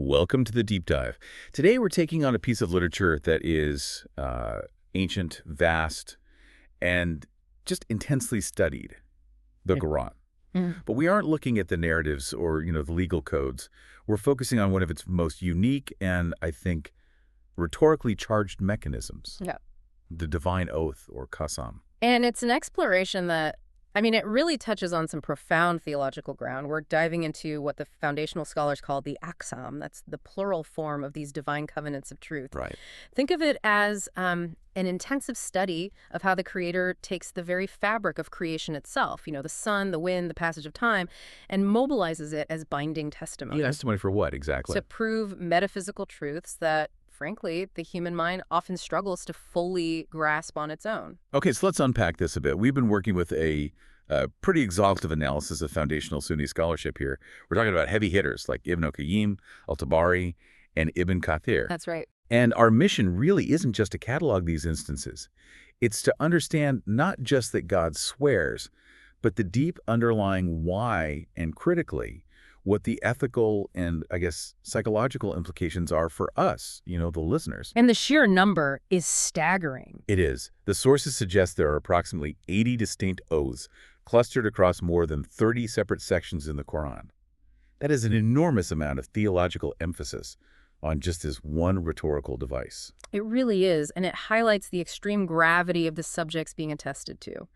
Welcome to the deep dive. Today we're taking on a piece of literature that is ancient, vast, and just intensely studied, the Yeah. Quran. Mm. But we aren't looking at the narratives or, the legal codes. We're focusing on one of its most unique and, I think, rhetorically charged mechanisms, Yeah. the divine oath or qasam. And it's an exploration that, it really touches on some profound theological ground. We're diving into what the foundational scholars call the aksam. That's the plural form of these divine covenants of truth. Right. Think of it as an intensive study of how the Creator takes the very fabric of creation itself, the sun, the wind, the passage of time, and mobilizes it as binding testimony. Testimony for what, exactly? To prove metaphysical truths that, frankly, the human mind often struggles to fully grasp on its own. Okay, so let's unpack this a bit. We've been working with a pretty exhaustive analysis of foundational Sunni scholarship here. We're talking about heavy hitters like Ibn al-Qayyim, al-Tabari, and Ibn Kathir. That's right. And our mission really isn't just to catalog these instances. It's to understand not just that God swears, but the deep underlying why and critically what the ethical and, I guess, psychological implications are for us, the listeners. And the sheer number is staggering. It is. The sources suggest there are approximately 80 distinct oaths clustered across more than 30 separate sections in the Quran. That is an enormous amount of theological emphasis on just this one rhetorical device. It really is, and it highlights the extreme gravity of the subjects being attested to.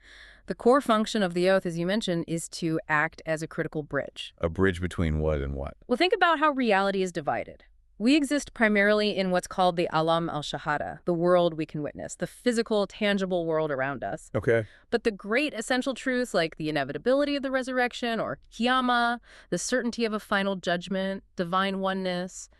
The core function of the oath, as you mentioned, is to act as a critical bridge. A bridge between what and what? Well, think about how reality is divided. We exist primarily in what's called the alam al-shahada, the world we can witness, the physical, tangible world around us. Okay. But the great essential truths like the inevitability of the resurrection or qiyamah, the certainty of a final judgment, divine oneness,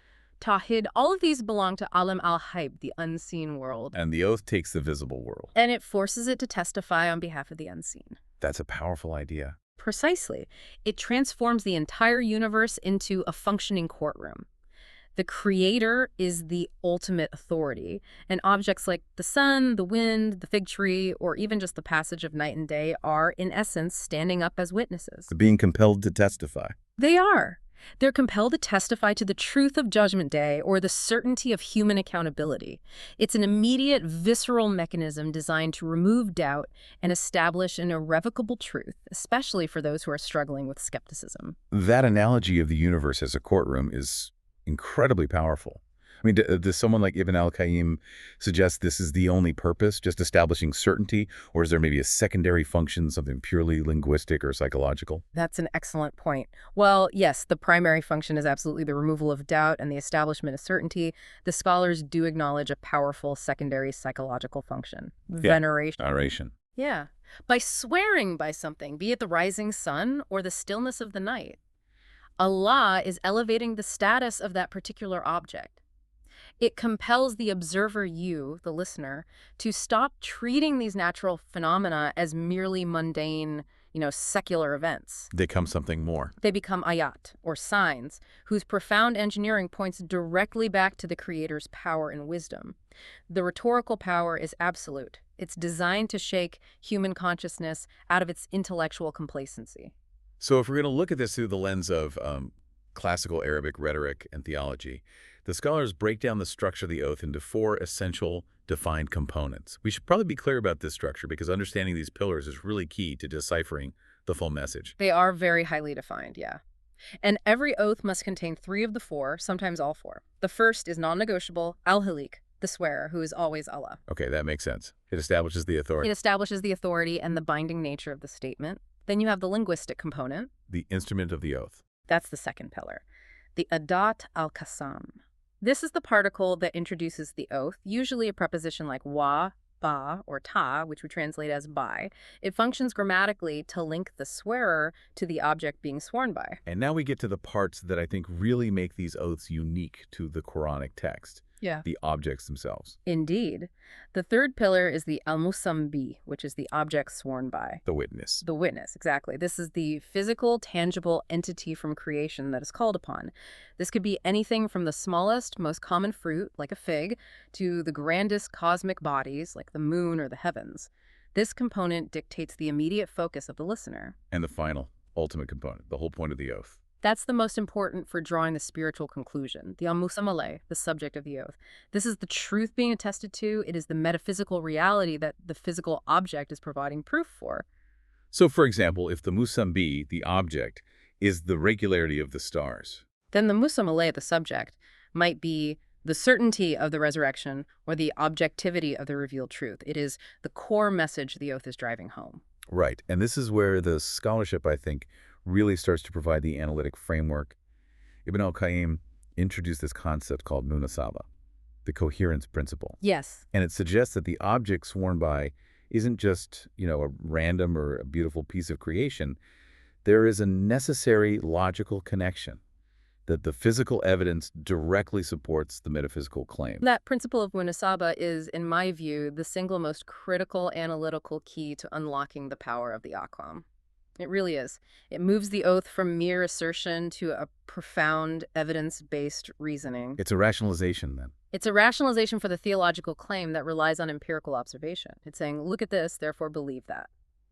Tawhid, all of these belong to Alam al-Ghaib, the unseen world. And the oath takes the visible world. And it forces it to testify on behalf of the unseen. That's a powerful idea. Precisely. It transforms the entire universe into a functioning courtroom. The Creator is the ultimate authority, and objects like the sun, the wind, the fig tree, or even just the passage of night and day are, in essence, standing up as witnesses. Being compelled to testify. They are. They're compelled to testify to the truth of Judgment Day or the certainty of human accountability. It's an immediate, visceral mechanism designed to remove doubt and establish an irrevocable truth, especially for those who are struggling with skepticism. That analogy of the universe as a courtroom is incredibly powerful. Does someone like Ibn al-Qayyim suggest this is the only purpose, just establishing certainty, or is there maybe a secondary function, something purely linguistic or psychological? That's an excellent point. Well, yes, the primary function is absolutely the removal of doubt and the establishment of certainty. The scholars do acknowledge a powerful secondary psychological function, veneration. Veneration. Yeah. By swearing by something, be it the rising sun or the stillness of the night, Allah is elevating the status of that particular object. It compels the observer, you, the listener, to stop treating these natural phenomena as merely mundane, secular events. They become something more. They become ayat, or signs, whose profound engineering points directly back to the Creator's power and wisdom. The rhetorical power is absolute. It's designed to shake human consciousness out of its intellectual complacency. So if we're going to look at this through the lens of classical Arabic rhetoric and theology, the scholars break down the structure of the oath into 4 essential defined components. We should probably be clear about this structure because understanding these pillars is really key to deciphering the full message. They are very highly defined, yeah. And every oath must contain 3 of the 4, sometimes all 4. The first is non-negotiable, al-Halik, the swearer, who is always Allah. Okay, that makes sense. It establishes the authority. It establishes the authority and the binding nature of the statement. Then you have the linguistic component. The instrument of the oath. That's the second pillar. The adat al-Qasam. This is the particle that introduces the oath, usually a preposition like wa, ba, or ta, which we translate as by. It functions grammatically to link the swearer to the object being sworn by. And now we get to the parts that I think really make these oaths unique to the Quranic text. Yeah. The objects themselves. Indeed. The third pillar is the al-Musambi, which is the object sworn by. The witness. The witness, exactly. This is the physical, tangible entity from creation that is called upon. This could be anything from the smallest, most common fruit, like a fig, to the grandest cosmic bodies, like the moon or the heavens. This component dictates the immediate focus of the listener. And the final, ultimate component, the whole point of the oath. That's the most important for drawing the spiritual conclusion, the al-musammaleh, the subject of the oath. This is the truth being attested to. It is the metaphysical reality that the physical object is providing proof for. So, for example, if the musambi, the object, is the regularity of the stars. Then the musammaleh, the subject, might be the certainty of the resurrection or the objectivity of the revealed truth. It is the core message the oath is driving home. Right, and this is where the scholarship, I think, really starts to provide the analytic framework. Ibn al-Qayyim introduced this concept called munasaba, the coherence principle. Yes. And it suggests that the object sworn by isn't just, a random or a beautiful piece of creation. There is a necessary logical connection, that the physical evidence directly supports the metaphysical claim. That principle of munasaba is, in my view, the single most critical analytical key to unlocking the power of the Aqlam. It really is. It moves the oath from mere assertion to a profound evidence-based reasoning. It's a rationalization, then. It's a rationalization for the theological claim that relies on empirical observation. It's saying, look at this, therefore believe that.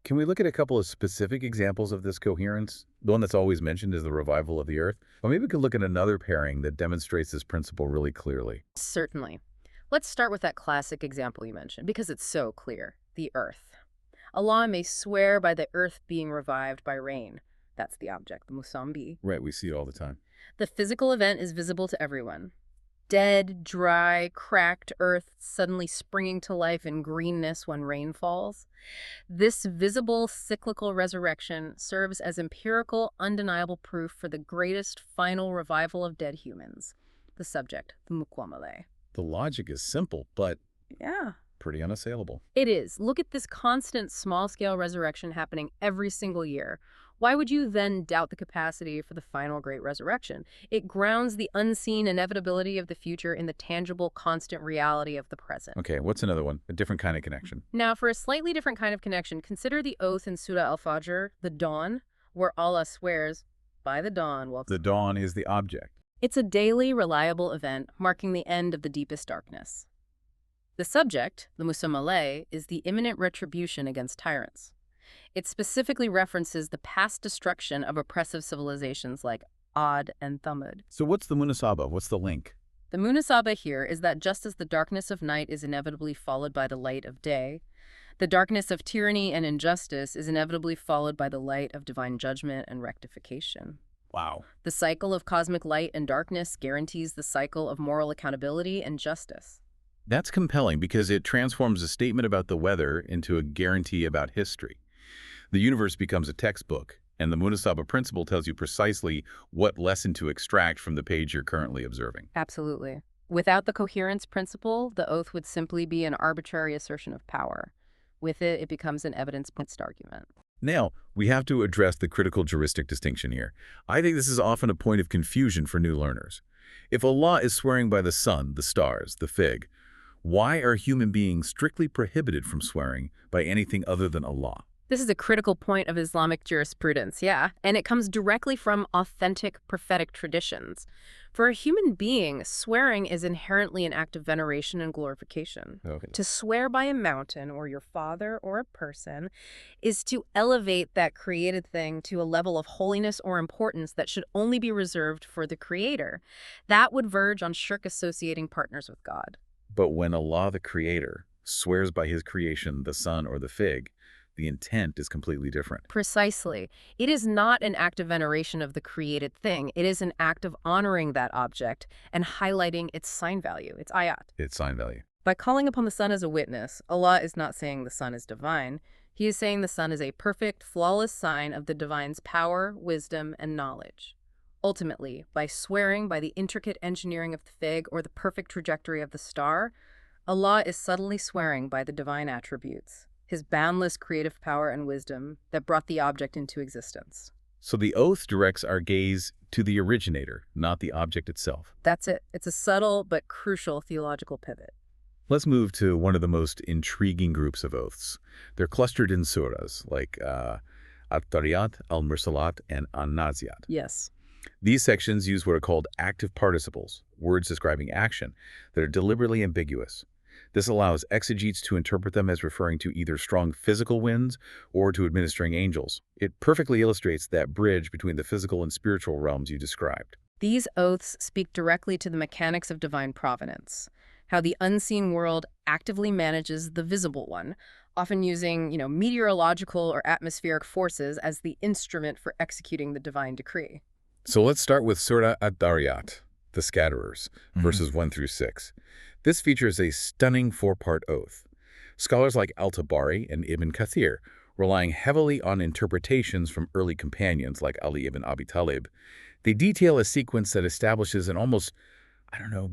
Can we look at a couple of specific examples of this coherence? The one that's always mentioned is the revival of the earth. Or maybe we could look at another pairing that demonstrates this principle really clearly. Certainly. Let's start with that classic example you mentioned, because it's so clear. The earth. Allah may swear by the earth being revived by rain. That's the object, the musambi. Right, we see it all the time. The physical event is visible to everyone. Dead, dry, cracked earth suddenly springing to life in greenness when rain falls. This visible cyclical resurrection serves as empirical, undeniable proof for the greatest final revival of dead humans. The subject, the muqawmaleh. The logic is simple, but Yeah. pretty unassailable. It is. Look at this constant small-scale resurrection happening every single year. Why would you then doubt the capacity for the final great resurrection? It grounds the unseen inevitability of the future in the tangible, constant reality of the present. Okay, what's another one? A different kind of connection. Now, for a slightly different kind of connection, consider the oath in Surah Al-Fajr, the dawn, where Allah swears, by the dawn. Well, The dawn is the object. it's a daily, reliable event marking the end of the deepest darkness. The subject, the musammaleh, is the imminent retribution against tyrants. It specifically references the past destruction of oppressive civilizations like Ad and Thamud. So what's the munasaba? What's the link? The munasaba here is that just as the darkness of night is inevitably followed by the light of day, the darkness of tyranny and injustice is inevitably followed by the light of divine judgment and rectification. Wow. The cycle of cosmic light and darkness guarantees the cycle of moral accountability and justice. That's compelling because it transforms a statement about the weather into a guarantee about history. The universe becomes a textbook, and the Munasaba principle tells you precisely what lesson to extract from the page you're currently observing. Absolutely. Without the coherence principle, the oath would simply be an arbitrary assertion of power. With it, it becomes an evidence-based argument. Now, we have to address the critical juristic distinction here. I think this is often a point of confusion for new learners. If Allah is swearing by the sun, the stars, the fig, why are human beings strictly prohibited from swearing by anything other than Allah? This is a critical point of Islamic jurisprudence, yeah, and it comes directly from authentic prophetic traditions. For a human being, swearing is inherently an act of veneration and glorification. Okay. To swear by a mountain or your father or a person is to elevate that created thing to a level of holiness or importance that should only be reserved for the Creator. That would verge on shirk associating partners with God. But when Allah, the Creator, swears by His creation, the sun or the fig, the intent is completely different. Precisely. It is not an act of veneration of the created thing. It is an act of honoring that object and highlighting its sign value, its ayat. Its sign value. By calling upon the sun as a witness, Allah is not saying the sun is divine. He is saying the sun is a perfect, flawless sign of the divine's power, wisdom, and knowledge. Ultimately, by swearing by the intricate engineering of the fig or the perfect trajectory of the star, Allah is subtly swearing by the divine attributes, His boundless creative power and wisdom that brought the object into existence. So the oath directs our gaze to the originator, not the object itself. That's it. It's a subtle but crucial theological pivot. Let's move to one of the most intriguing groups of oaths. They're clustered in surahs like At-Tariyat, Al-Mursalat, and An-Naziat. Yes. These sections use what are called active participles, words describing action, that are deliberately ambiguous. This allows exegetes to interpret them as referring to either strong physical winds or to administering angels. It perfectly illustrates that bridge between the physical and spiritual realms you described. These oaths speak directly to the mechanics of divine providence, how the unseen world actively manages the visible one, often using, meteorological or atmospheric forces as the instrument for executing the divine decree. So let's start with Surah Ad-Dariyat, the Scatterers, verses 1 through 6. This features a stunning four-part oath. Scholars like Al-Tabari and Ibn Kathir, relying heavily on interpretations from early companions like Ali ibn Abi Talib, they detail a sequence that establishes an almost,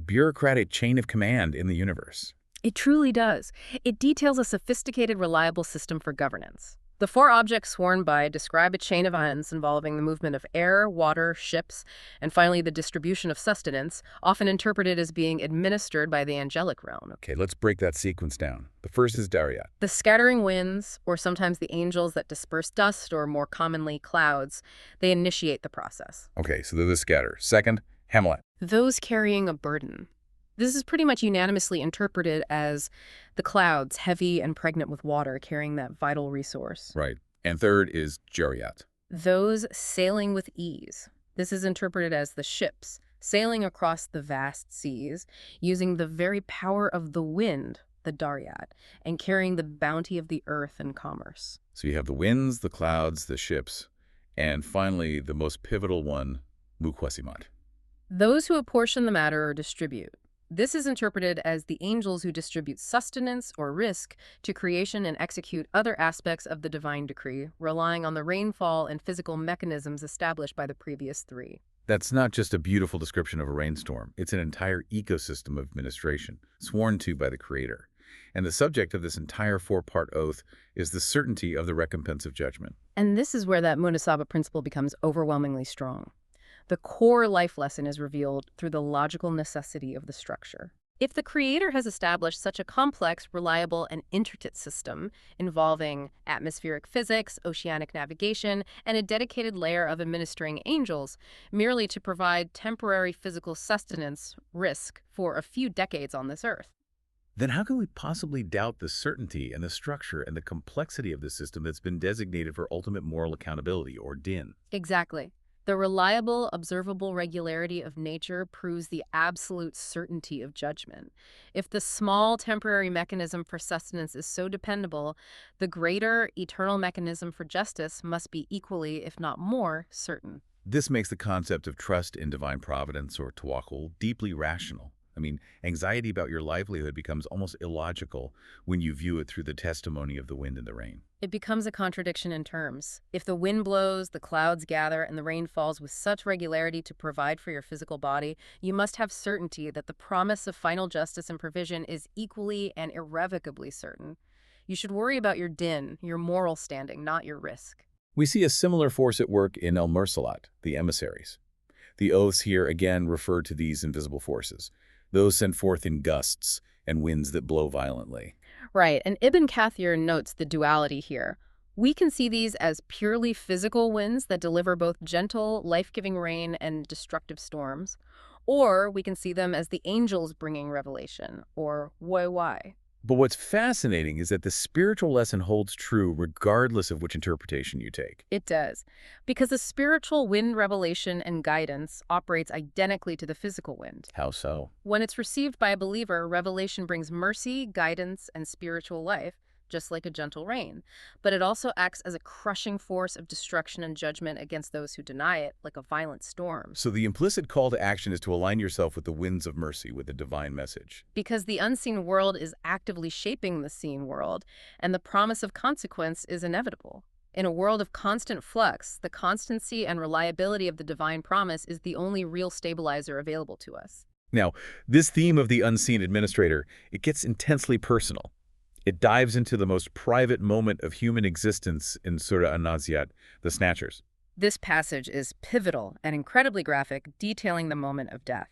bureaucratic chain of command in the universe. It truly does. It details a sophisticated, reliable system for governance. The four objects sworn by describe a chain of events involving the movement of air, water, ships, and finally the distribution of sustenance, often interpreted as being administered by the angelic realm. Okay, let's break that sequence down. The first is Dariyat. The scattering winds, or sometimes the angels that disperse dust, or more commonly clouds, they initiate the process. Okay, so they're the scatter. Second, Hamlet. Those carrying a burden. This is pretty much unanimously interpreted as the clouds, heavy and pregnant with water, carrying that vital resource. Right. And third is Jariyat. Those sailing with ease. This is interpreted as the ships, sailing across the vast seas, using the very power of the wind, the Dariyat, and carrying the bounty of the earth and commerce. So you have the winds, the clouds, the ships, and finally the most pivotal one, Mukwasimat. Those who apportion the matter or distribute. This is interpreted as the angels who distribute sustenance or risk to creation and execute other aspects of the divine decree, relying on the rainfall and physical mechanisms established by the previous three. That's not just a beautiful description of a rainstorm. It's an entire ecosystem of administration, sworn to by the Creator. And the subject of this entire four-part oath is the certainty of the recompense of judgment. And this is where that Munasaba principle becomes overwhelmingly strong. The core life lesson is revealed through the logical necessity of the structure. If the Creator has established such a complex, reliable, and intricate system involving atmospheric physics, oceanic navigation, and a dedicated layer of administering angels, merely to provide temporary physical sustenance risk for a few decades on this earth, then how can we possibly doubt the certainty and the structure and the complexity of the system that's been designated for ultimate moral accountability, or DIN? Exactly. The reliable, observable regularity of nature proves the absolute certainty of judgment. If the small, temporary mechanism for sustenance is so dependable, the greater, eternal mechanism for justice must be equally, if not more, certain. This makes the concept of trust in divine providence, or tawakkul, deeply rational. Anxiety about your livelihood becomes almost illogical when you view it through the testimony of the wind and the rain. It becomes a contradiction in terms. If the wind blows, the clouds gather, and the rain falls with such regularity to provide for your physical body, you must have certainty that the promise of final justice and provision is equally and irrevocably certain. You should worry about your din, your moral standing, not your risk. We see a similar force at work in al-Mursalat, the emissaries. The oaths here again refer to these invisible forces, those sent forth in gusts and winds that blow violently. Right, and Ibn Kathir notes the duality here. We can see these as purely physical winds that deliver both gentle, life-giving rain and destructive storms, or we can see them as the angels bringing revelation, or wai. But what's fascinating is that the spiritual lesson holds true regardless of which interpretation you take. It does, because the spiritual wind revelation and guidance operates identically to the physical wind. How so? When it's received by a believer, revelation brings mercy, guidance, and spiritual life, just like a gentle rain. But it also acts as a crushing force of destruction and judgment against those who deny it, like a violent storm. So the implicit call to action is to align yourself with the winds of mercy, with the divine message. Because the unseen world is actively shaping the seen world, and the promise of consequence is inevitable. In a world of constant flux, the constancy and reliability of the divine promise is the only real stabilizer available to us. Now, this theme of the unseen administrator, it gets intensely personal. It dives into the most private moment of human existence in Surah An-Naziat, the Snatchers. This passage is pivotal and incredibly graphic, detailing the moment of death.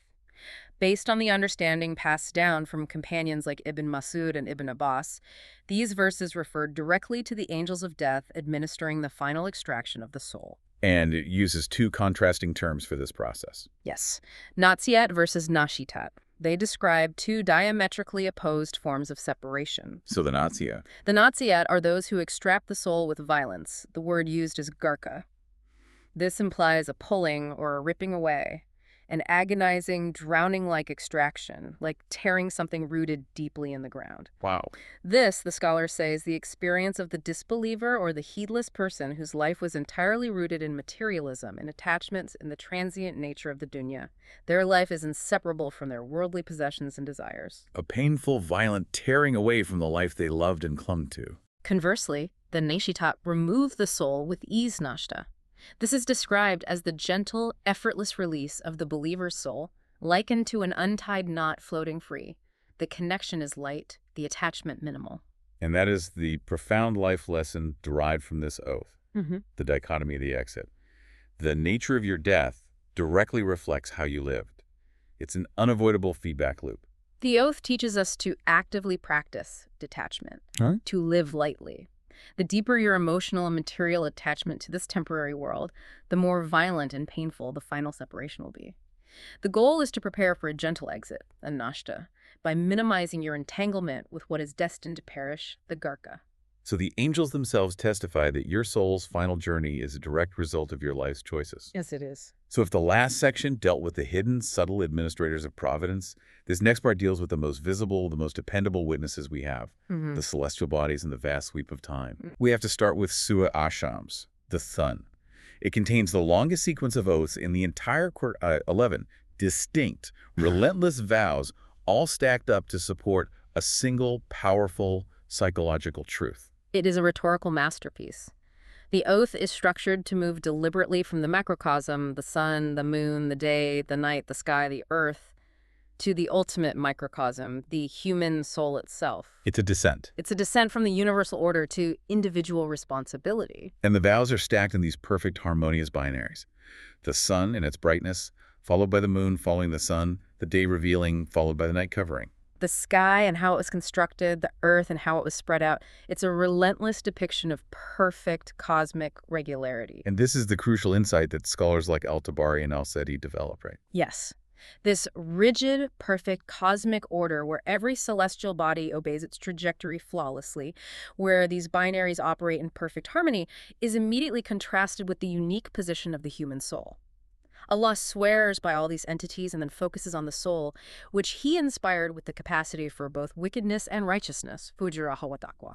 Based on the understanding passed down from companions like Ibn Masud and Ibn Abbas, these verses refer directly to the angels of death administering the final extraction of the soul. And it uses two contrasting terms for this process. Yes, Naziat versus Nashitat. They describe two diametrically opposed forms of separation. So the Nazia. The Naziat are those who extract the soul with violence. The word used is garka. This implies a pulling or a ripping away, an agonizing, drowning-like extraction, like tearing something rooted deeply in the ground. Wow. This, the scholars say, is the experience of the disbeliever or the heedless person whose life was entirely rooted in materialism, in attachments, in the transient nature of the dunya. Their life is inseparable from their worldly possessions and desires. A painful, violent tearing away from the life they loved and clung to. Conversely, the Neshitat remove the soul with ease nashta. This is described as the gentle, effortless release of the believer's soul, likened to an untied knot floating free. The connection is light, the attachment minimal. And that is the profound life lesson derived from this oath, Mm-hmm. the dichotomy of the exit. The nature of your death directly reflects how you lived. It's an unavoidable feedback loop. The oath teaches us to actively practice detachment, to live lightly. The deeper your emotional and material attachment to this temporary world, the more violent and painful the final separation will be. The goal is to prepare for a gentle exit, a nashta, by minimizing your entanglement with what is destined to perish, the garka. So the angels themselves testify that your soul's final journey is a direct result of your life's choices. Yes, it is. So if the last section dealt with the hidden, subtle administrators of providence, this next part deals with the most visible, the most dependable witnesses we have, the celestial bodies and the vast sweep of time. We have to start with Surah Ash-Shams, the sun. It contains the longest sequence of oaths in the entire 11 distinct, relentless vows, all stacked up to support a single, powerful psychological truth. It is a rhetorical masterpiece. The oath is structured to move deliberately from the macrocosm, the sun, the moon, the day, the night, the sky, the earth, to the ultimate microcosm, the human soul itself. It's a descent. It's a descent from the universal order to individual responsibility. And the vows are stacked in these perfect, harmonious binaries. The sun in its brightness, followed by the moon following the sun, the day revealing, followed by the night covering. The sky and how it was constructed, the earth and how it was spread out. It's a relentless depiction of perfect cosmic regularity. And this is the crucial insight that scholars like Al-Tabari and Al-Sadi develop, right? Yes. This rigid, perfect cosmic order where every celestial body obeys its trajectory flawlessly, where these binaries operate in perfect harmony, is immediately contrasted with the unique position of the human soul. Allah swears by all these entities and then focuses on the soul, which he inspired with the capacity for both wickedness and righteousness, fujuraha wa taqwa.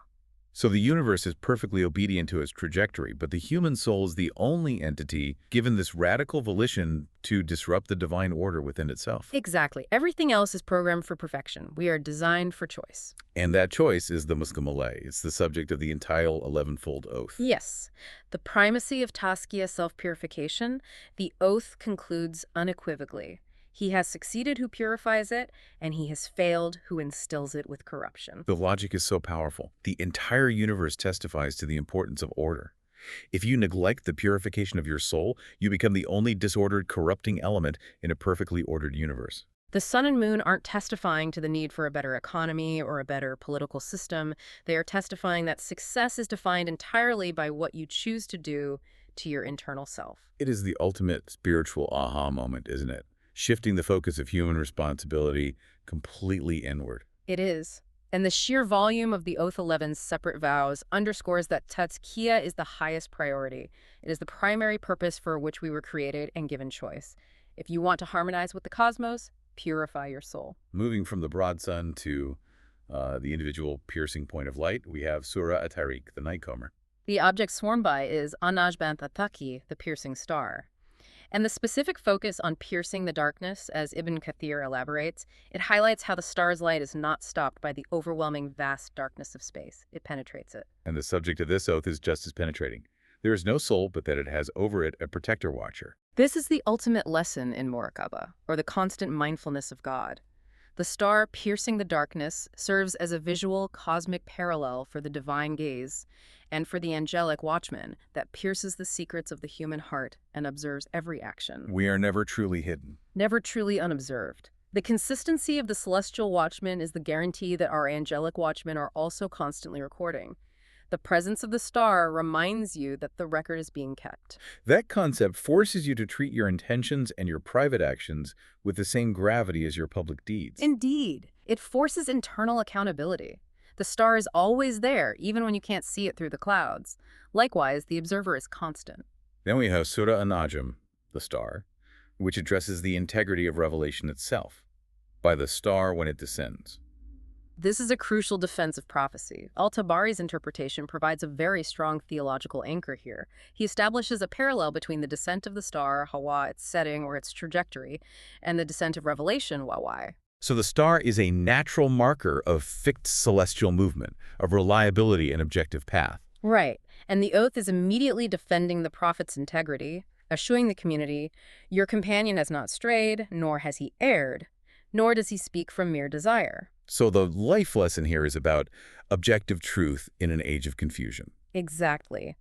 So the universe is perfectly obedient to its trajectory, but the human soul is the only entity given this radical volition to disrupt the divine order within itself. Exactly. Everything else is programmed for perfection. We are designed for choice. And that choice is the Muscamalay. It's the subject of the entire 11-fold oath. Yes. The primacy of Tazkiyah self-purification, the oath concludes unequivocally. He has succeeded who purifies it, and he has failed who instills it with corruption. The logic is so powerful. The entire universe testifies to the importance of order. If you neglect the purification of your soul, you become the only disordered, corrupting element in a perfectly ordered universe. The sun and moon aren't testifying to the need for a better economy or a better political system. They are testifying that success is defined entirely by what you choose to do to your internal self. It is the ultimate spiritual aha moment, isn't it? Shifting the focus of human responsibility completely inward. It is. And the sheer volume of the Oath 11's separate vows underscores that Tazkiyah is the highest priority. It is the primary purpose for which we were created and given choice. If you want to harmonize with the cosmos, purify your soul. Moving from the broad sun to the individual piercing point of light, we have Surah At-Tariq, the nightcomber. The object sworn by is An-Najm At-Taqi, the piercing star. And the specific focus on piercing the darkness, as Ibn Kathir elaborates, it highlights how the star's light is not stopped by the overwhelming vast darkness of space. It penetrates it. And the subject of this oath is just as penetrating. There is no soul but that it has over it a protector watcher. This is the ultimate lesson in Muraqabah, or the constant mindfulness of God. The star piercing the darkness serves as a visual cosmic parallel for the divine gaze and for the angelic watchman that pierces the secrets of the human heart and observes every action. We are never truly hidden. Never truly unobserved. The consistency of the celestial watchman is the guarantee that our angelic watchmen are also constantly recording. The presence of the star reminds you that the record is being kept. That concept forces you to treat your intentions and your private actions with the same gravity as your public deeds. Indeed, it forces internal accountability. The star is always there, even when you can't see it through the clouds. Likewise, the observer is constant. Then we have Surah An-Najm, the star, which addresses the integrity of revelation itself, by the star when it descends. This is a crucial defense of prophecy. Al-Tabari's interpretation provides a very strong theological anchor here. He establishes a parallel between the descent of the star, Hawa, its setting or its trajectory, and the descent of revelation, Wawai. So the star is a natural marker of fixed celestial movement, of reliability and objective path. Right. And the oath is immediately defending the prophet's integrity, assuring the community, your companion has not strayed, nor has he erred, nor does he speak from mere desire. So the life lesson here is about objective truth in an age of confusion. Exactly.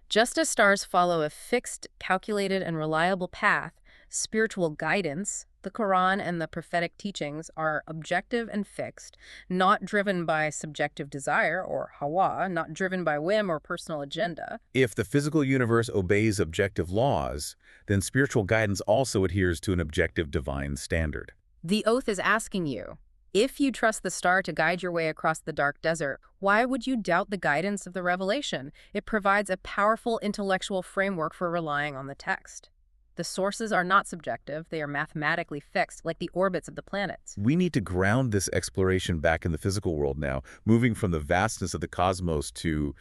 Just as stars follow a fixed, calculated, and reliable path, spiritual guidance, the Quran and the prophetic teachings are objective and fixed, not driven by subjective desire or hawa, not driven by whim or personal agenda. If the physical universe obeys objective laws, then spiritual guidance also adheres to an objective divine standard. The oath is asking you, if you trust the star to guide your way across the dark desert, why would you doubt the guidance of the revelation? It provides a powerful intellectual framework for relying on the text. The sources are not subjective, they are mathematically fixed, like the orbits of the planets. We need to ground this exploration back in the physical world now, moving from the vastness of the cosmos to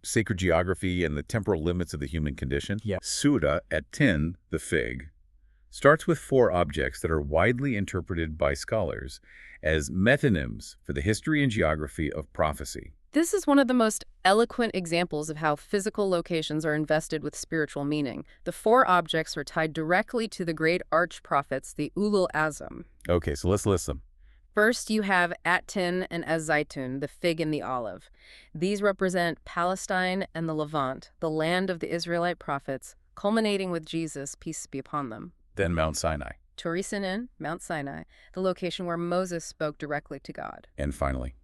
sacred geography and the temporal limits of the human condition. Yeah. Surah at 10, the fig, starts with 4 objects that are widely interpreted by scholars as metonyms for the history and geography of prophecy. This is one of the most eloquent examples of how physical locations are invested with spiritual meaning. The 4 objects are tied directly to the great arch-prophets, the Ulul Azam. Okay, so let's list them. First, you have At-Tin and Az-Zaitun, the fig and the olive. These represent Palestine and the Levant, the land of the Israelite prophets, culminating with Jesus, peace be upon them. Then Mount Sinai. Turi Sinin, Mount Sinai, the location where Moses spoke directly to God. And finally,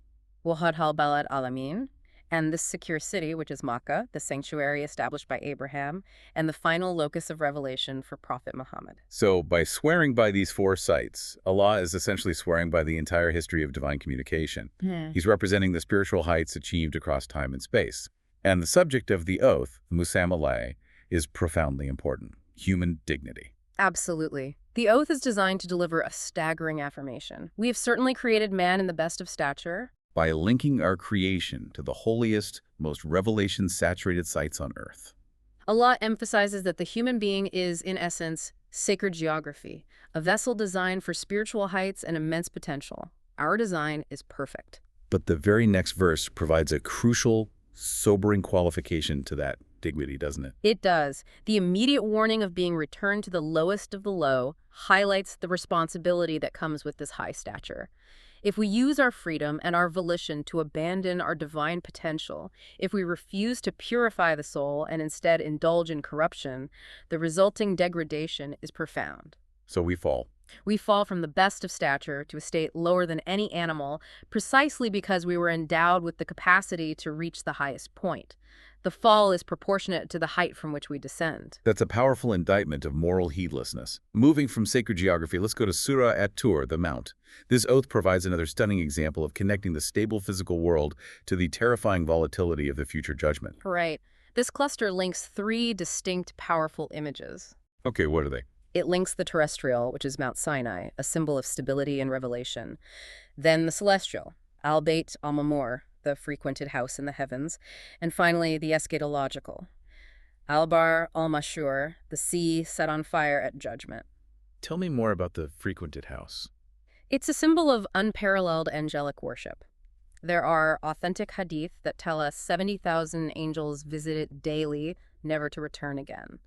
Wahad al-Balad Alamin, and this secure city, which is Makkah, the sanctuary established by Abraham, and the final locus of revelation for Prophet Muhammad. so by swearing by these 4 sites, Allah is essentially swearing by the entire history of divine communication. He's representing the spiritual heights achieved across time and space. And the subject of the oath, Musammaleh, is profoundly important: human dignity. Absolutely. The oath is designed to deliver a staggering affirmation. We have certainly created man in the best of stature. By linking our creation to the holiest, most revelation-saturated sites on earth. Allah emphasizes that the human being is, in essence, sacred geography, a vessel designed for spiritual heights and immense potential. Our design is perfect. But the very next verse provides a crucial, sobering qualification to that dignity, doesn't it? It does. The immediate warning of being returned to the lowest of the low highlights the responsibility that comes with this high stature. If we use our freedom and our volition to abandon our divine potential, if we refuse to purify the soul and instead indulge in corruption, the resulting degradation is profound. So we fall. We fall from the best of stature to a state lower than any animal precisely because we were endowed with the capacity to reach the highest point. The fall is proportionate to the height from which we descend. That's a powerful indictment of moral heedlessness. Moving from sacred geography, let's go to Surah at-Tur, the Mount. This oath provides another stunning example of connecting the stable physical world to the terrifying volatility of the future judgment. Right. This cluster links 3 distinct, powerful images. Okay, what are they? It links the terrestrial, which is Mount Sinai, a symbol of stability and revelation. Then the celestial, Al-Bayt al-Mamur, the frequented house in the heavens. And finally, the eschatological, Al-Bar al-Mashur, the sea set on fire at judgment. Tell me more about the frequented house. It's a symbol of unparalleled angelic worship. There are authentic hadith that tell us 70,000 angels visit it daily, never to return again.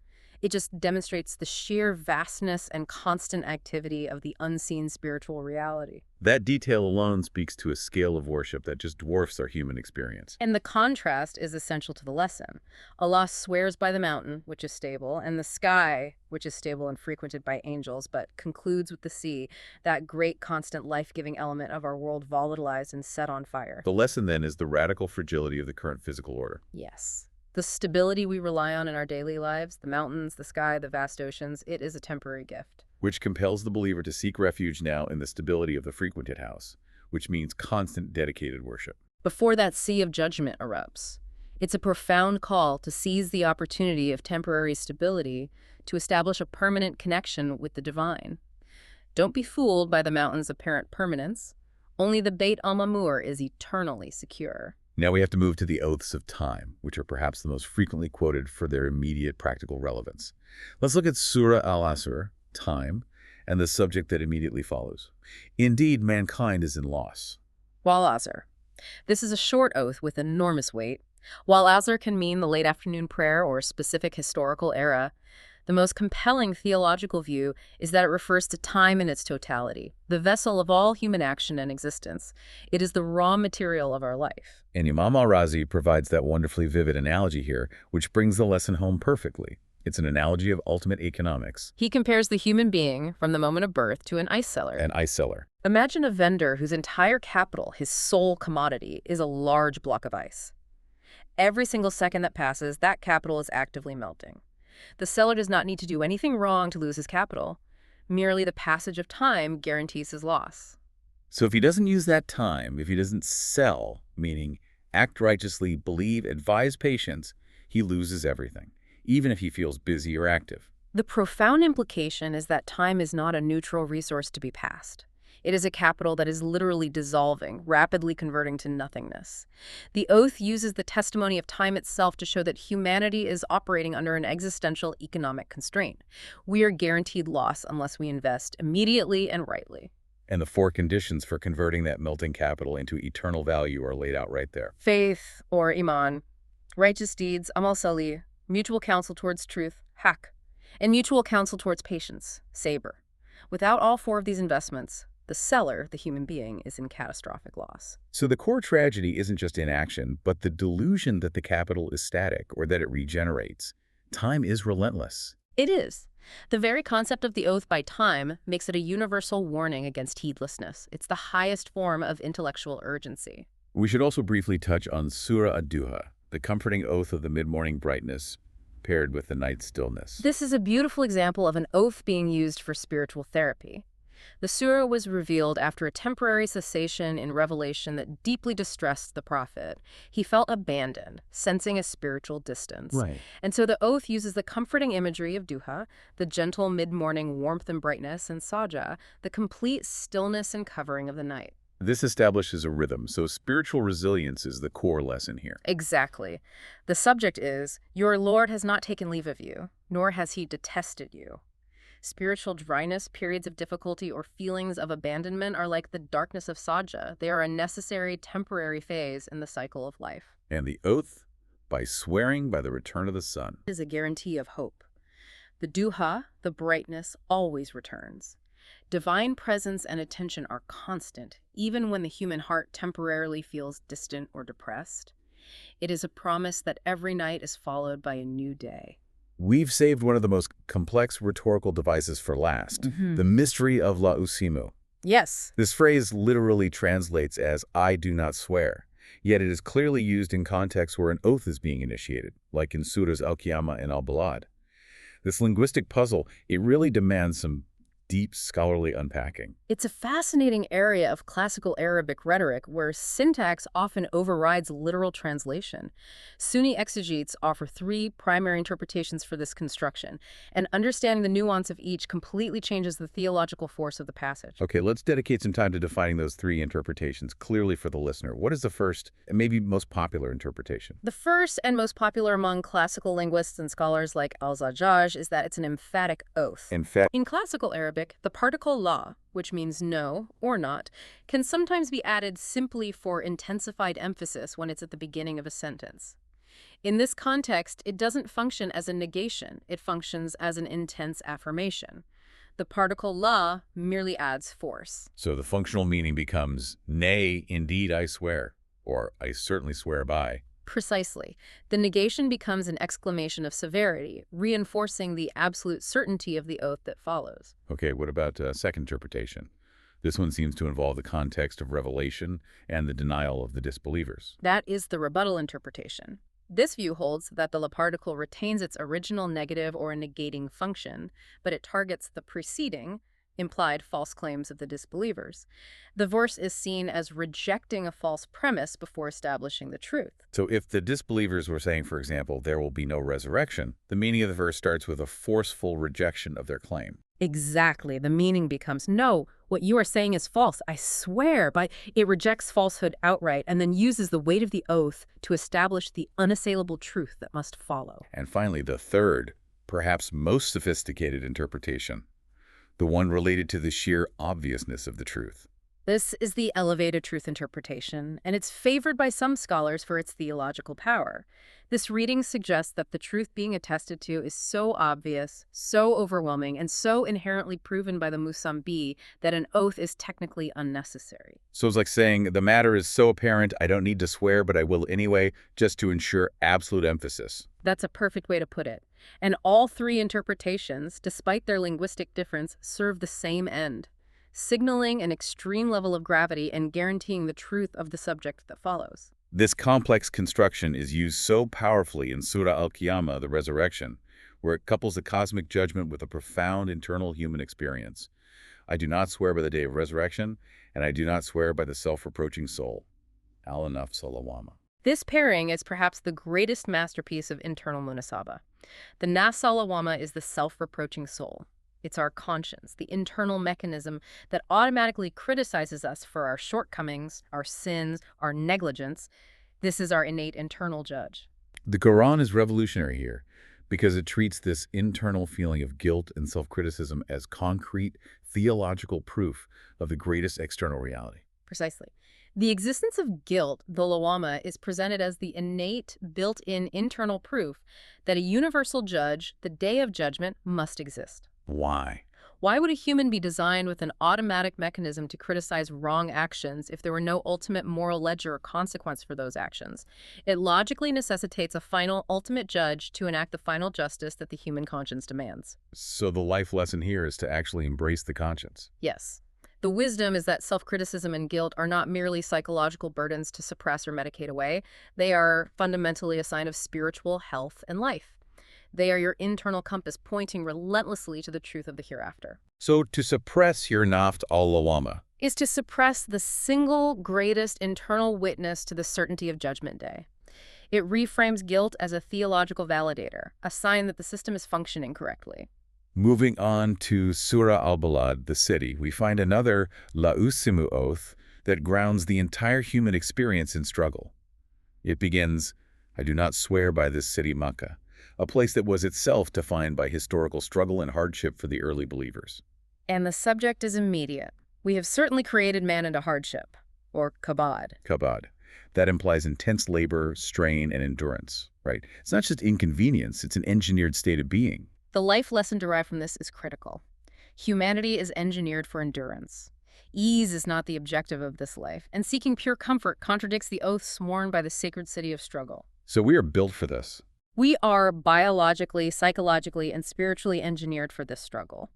It just demonstrates the sheer vastness and constant activity of the unseen spiritual reality. That detail alone speaks to a scale of worship that just dwarfs our human experience. And the contrast is essential to the lesson. Allah swears by the mountain, which is stable, and the sky, which is stable and frequented by angels, but concludes with the sea, that great constant life-giving element of our world volatilized and set on fire. The lesson then is the radical fragility of the current physical order. Yes. The stability we rely on in our daily lives, the mountains, the sky, the vast oceans, it is a temporary gift. Which compels the believer to seek refuge now in the stability of the frequented house, which means constant dedicated worship. Before that sea of judgment erupts, it's a profound call to seize the opportunity of temporary stability to establish a permanent connection with the divine. Don't be fooled by the mountain's apparent permanence. Only the Beit al-Mamur is eternally secure. Now we have to move to the oaths of time, which are perhaps the most frequently quoted for their immediate practical relevance. Let's look at Surah Al-Asr, time, and the subject that immediately follows. Indeed, mankind is in loss. Wal Asr. This is a short oath with enormous weight. While Asr can mean the late afternoon prayer or a specific historical era, the most compelling theological view is that it refers to time in its totality, the vessel of all human action and existence. It is the raw material of our life. And Imam al-Razi provides that wonderfully vivid analogy here, which brings the lesson home perfectly. It's an analogy of ultimate economics. He compares the human being from the moment of birth to an ice seller. An ice seller. Imagine a vendor whose entire capital, his sole commodity, is a large block of ice. Every single second that passes, that capital is actively melting. The seller does not need to do anything wrong to lose his capital. Merely the passage of time guarantees his loss. So if he doesn't use that time, if he doesn't sell, meaning act righteously, believe, advise patience, he loses everything, even if he feels busy or active. The profound implication is that time is not a neutral resource to be passed. It is a capital that is literally dissolving, rapidly converting to nothingness. The oath uses the testimony of time itself to show that humanity is operating under an existential economic constraint. We are guaranteed loss unless we invest immediately and rightly. And the 4 conditions for converting that melting capital into eternal value are laid out right there. Faith, or iman, righteous deeds, amal salih, mutual counsel towards truth, haq, and mutual counsel towards patience, sabr. Without all 4 of these investments, the seller, the human being, is in catastrophic loss. So the core tragedy isn't just inaction, but the delusion that the capital is static or that it regenerates. Time is relentless. It is. The very concept of the oath by time makes it a universal warning against heedlessness. It's the highest form of intellectual urgency. We should also briefly touch on Surah Ad-Duha, the comforting oath of the mid-morning brightness paired with the night stillness. This is a beautiful example of an oath being used for spiritual therapy. The surah was revealed after a temporary cessation in revelation that deeply distressed the prophet. He felt abandoned, sensing a spiritual distance. Right. And so the oath uses the comforting imagery of duha, the gentle mid-morning warmth and brightness, and saja, the complete stillness and covering of the night. This establishes a rhythm, so spiritual resilience is the core lesson here. Exactly. The subject is, your Lord has not taken leave of you, nor has he detested you. Spiritual dryness, periods of difficulty, or feelings of abandonment are like the darkness of saja. They are a necessary temporary phase in the cycle of life. And the oath, by swearing by the return of the sun, Is a guarantee of hope. The duha, the brightness, always returns. Divine presence and attention are constant, even when the human heart temporarily feels distant or depressed. It is a promise that every night is followed by a new day. We've saved one of the most complex rhetorical devices for last, the mystery of la usimu. Yes. This phrase literally translates as, I do not swear, yet it is clearly used in contexts where an oath is being initiated, like in Surahs Al-Qiyamah and Al-Balad. This linguistic puzzle, it really demands some deep scholarly unpacking. It's a fascinating area of classical Arabic rhetoric where syntax often overrides literal translation. Sunni exegetes offer 3 primary interpretations for this construction, and understanding the nuance of each completely changes the theological force of the passage. Okay, let's dedicate some time to defining those 3 interpretations clearly for the listener. What is the first and maybe most popular interpretation? The first and most popular among classical linguists and scholars like al-Zajjaj is that it's an emphatic oath. In classical Arabic, the particle la, which means no or not, can sometimes be added simply for intensified emphasis when it's at the beginning of a sentence. In this context, it doesn't function as a negation. It functions as an intense affirmation. The particle la merely adds force. So the functional meaning becomes, nay, indeed I swear, or I certainly swear by. Precisely. The negation becomes an exclamation of severity, reinforcing the absolute certainty of the oath that follows. Okay, what about second interpretation? This one seems to involve the context of revelation and the denial of the disbelievers. That is the rebuttal interpretation. This view holds that the la particle retains its original negative or negating function, but it targets the preceding, implied false claims of the disbelievers. The verse is seen as rejecting a false premise before establishing the truth. So if the disbelievers were saying, for example, there will be no resurrection, the meaning of the verse starts with a forceful rejection of their claim. Exactly. The meaning becomes, no, what you are saying is false, I swear. But it rejects falsehood outright and then uses the weight of the oath to establish the unassailable truth that must follow. And finally, the third, perhaps most sophisticated interpretation, the one related to the sheer obviousness of the truth. This is the elevated truth interpretation, and it's favored by some scholars for its theological power. This reading suggests that the truth being attested to is so obvious, so overwhelming, and so inherently proven by the Musambi that an oath is technically unnecessary. So it's like saying, the matter is so apparent, I don't need to swear, but I will anyway, just to ensure absolute emphasis. That's a perfect way to put it. And all three interpretations, despite their linguistic difference, serve the same end, signaling an extreme level of gravity and guaranteeing the truth of the subject that follows. This complex construction is used so powerfully in Surah Al-Qiyamah, the Resurrection, where it couples the cosmic judgment with a profound internal human experience. I do not swear by the day of resurrection, and I do not swear by the self-reproaching soul. Al-Nafs al-Lawwama. This pairing is perhaps the greatest masterpiece of internal munasaba. The nafs al-lawwama is the self-reproaching soul. It's our conscience, the internal mechanism that automatically criticizes us for our shortcomings, our sins, our negligence. This is our innate internal judge. The Quran is revolutionary here because it treats this internal feeling of guilt and self-criticism as concrete theological proof of the greatest external reality. Precisely. The existence of guilt, the lawama, is presented as the innate, built-in internal proof that a universal judge, the day of judgment, must exist. Why? Why would a human be designed with an automatic mechanism to criticize wrong actions if there were no ultimate moral ledger or consequence for those actions? It logically necessitates a final, ultimate judge to enact the final justice that the human conscience demands. So the life lesson here is to actually embrace the conscience. Yes. The wisdom is that self-criticism and guilt are not merely psychological burdens to suppress or medicate away. They are fundamentally a sign of spiritual health and life. They are your internal compass pointing relentlessly to the truth of the hereafter. So to suppress your naft al-lawama Is to suppress the single greatest internal witness to the certainty of Judgment Day. It reframes guilt as a theological validator, a sign that the system is functioning correctly. Moving on to Surah al-Balad, the city, we find another la'usimu oath that grounds the entire human experience in struggle. It begins, I do not swear by this city Makkah, a place that was itself defined by historical struggle and hardship for the early believers. And the subject is immediate. We have certainly created man into hardship, or kabad. Kabad. That implies intense labor, strain, and endurance, right? It's not just inconvenience, it's an engineered state of being. The life lesson derived from this is critical. Humanity is engineered for endurance. Ease is not the objective of this life, and seeking pure comfort contradicts the oath sworn by the sacred city of struggle. So we are built for this. We are biologically, psychologically, and spiritually engineered for this struggle.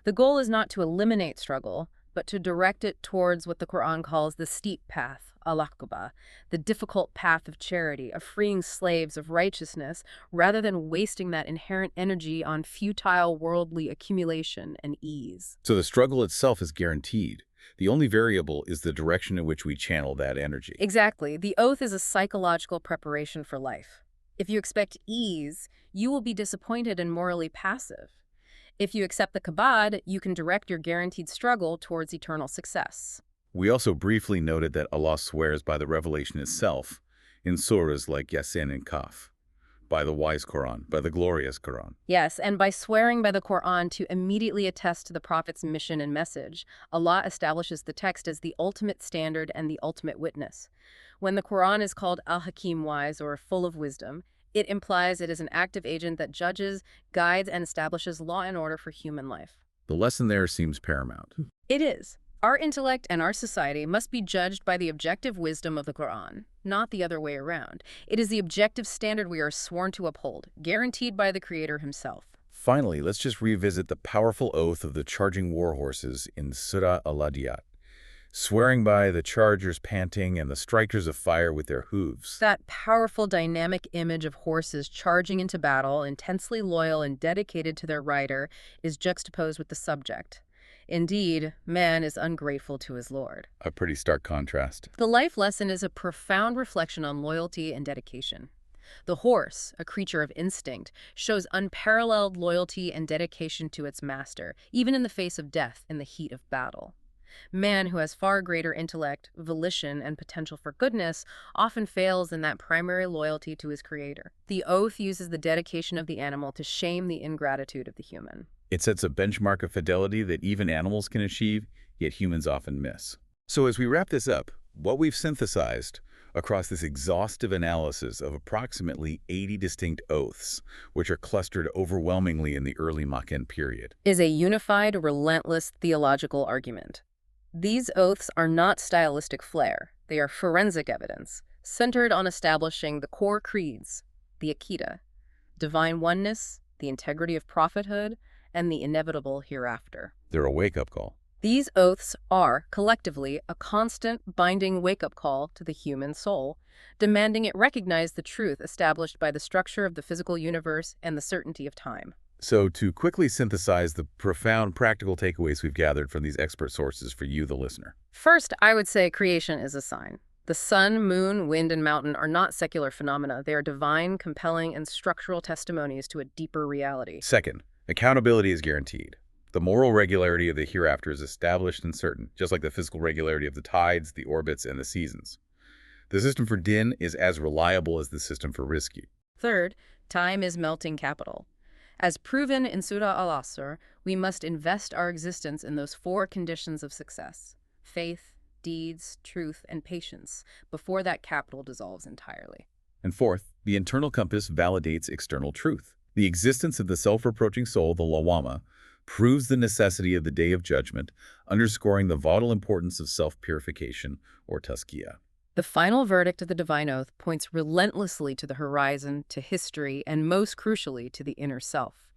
The goal is not to eliminate struggle, but to direct it towards what the Quran calls the steep path, al-aqaba, the difficult path of charity, of freeing slaves of righteousness, rather than wasting that inherent energy on futile worldly accumulation and ease. So the struggle itself is guaranteed. The only variable is the direction in which we channel that energy. Exactly. The oath is a psychological preparation for life. If you expect ease, you will be disappointed and morally passive. If you accept the kabad, you can direct your guaranteed struggle towards eternal success. We also briefly noted that Allah swears by the revelation itself in surahs like Yasin and Kaf, by the wise Quran, by the glorious Quran. Yes, and by swearing by the Quran to immediately attest to the Prophet's mission and message, Allah establishes the text as the ultimate standard and the ultimate witness. When the Quran is called al-Hakim, wise or full of wisdom, It implies it is an active agent that judges, guides, and establishes law and order for human life. The lesson there seems paramount. It is. Our intellect and our society must be judged by the objective wisdom of the Quran, not the other way around. It is the objective standard we are sworn to uphold, guaranteed by the Creator himself. Finally, let's just revisit the powerful oath of the charging war horses in Surah Al-Adiyat, swearing by the chargers panting and the strikers of fire with their hooves. That powerful dynamic image of horses charging into battle, intensely loyal and dedicated to their rider, is juxtaposed with the subject. Indeed, man is ungrateful to his Lord. A pretty stark contrast. The life lesson is a profound reflection on loyalty and dedication. The horse, a creature of instinct, shows unparalleled loyalty and dedication to its master, even in the face of death in the heat of battle. Man, who has far greater intellect, volition, and potential for goodness, often fails in that primary loyalty to his creator. The oath uses the dedication of the animal to shame the ingratitude of the human. It sets a benchmark of fidelity that even animals can achieve, yet humans often miss. So as we wrap this up, what we've synthesized across this exhaustive analysis of approximately 80 distinct oaths, which are clustered overwhelmingly in the early Makken period, Is a unified, relentless theological argument. These oaths are not stylistic flair. They are forensic evidence, centered on establishing the core creeds, the Akida, divine oneness, the integrity of prophethood, and the inevitable hereafter. they're a wake-up call. These oaths are, collectively, a constant, binding wake-up call to the human soul, demanding it recognize the truth established by the structure of the physical universe and the certainty of time. So to quickly synthesize the profound practical takeaways we've gathered from these expert sources for you, the listener. First, I would say creation is a sign. The sun, moon, wind, and mountain are not secular phenomena. They are divine, compelling, and structural testimonies to a deeper reality. Second, accountability is guaranteed. The moral regularity of the hereafter is established and certain, just like the physical regularity of the tides, the orbits, and the seasons. The system for din is as reliable as the system for rizki. Third, time is melting capital. As proven in Surah Al-Asr, we must invest our existence in those four conditions of success: faith, deeds, truth, and patience, before that capital dissolves entirely. And fourth, the internal compass validates external truth. The existence of the self-reproaching soul, the lawama, proves the necessity of the day of judgment, underscoring the vital importance of self-purification, or tazkiyah. The final verdict of the divine oath points relentlessly to the horizon, to history, and most crucially, to the inner self.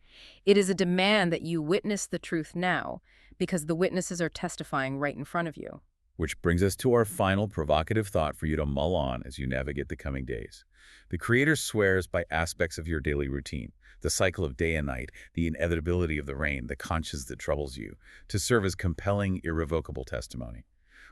It is a demand that you witness the truth now, because the witnesses are testifying right in front of you. Which brings us to our final provocative thought for you to mull on as you navigate the coming days. The Creator swears by aspects of your daily routine, the cycle of day and night, the inevitability of the rain, the conscience that troubles you, to serve as compelling, irrevocable testimony.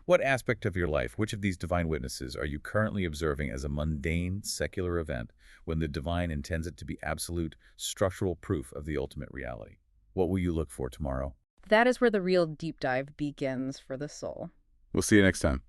What aspect of your life, which of these divine witnesses are you currently observing as a mundane, secular event when the divine intends it to be absolute, structural proof of the ultimate reality? What will you look for tomorrow? That is where the real deep dive begins for the soul. We'll see you next time.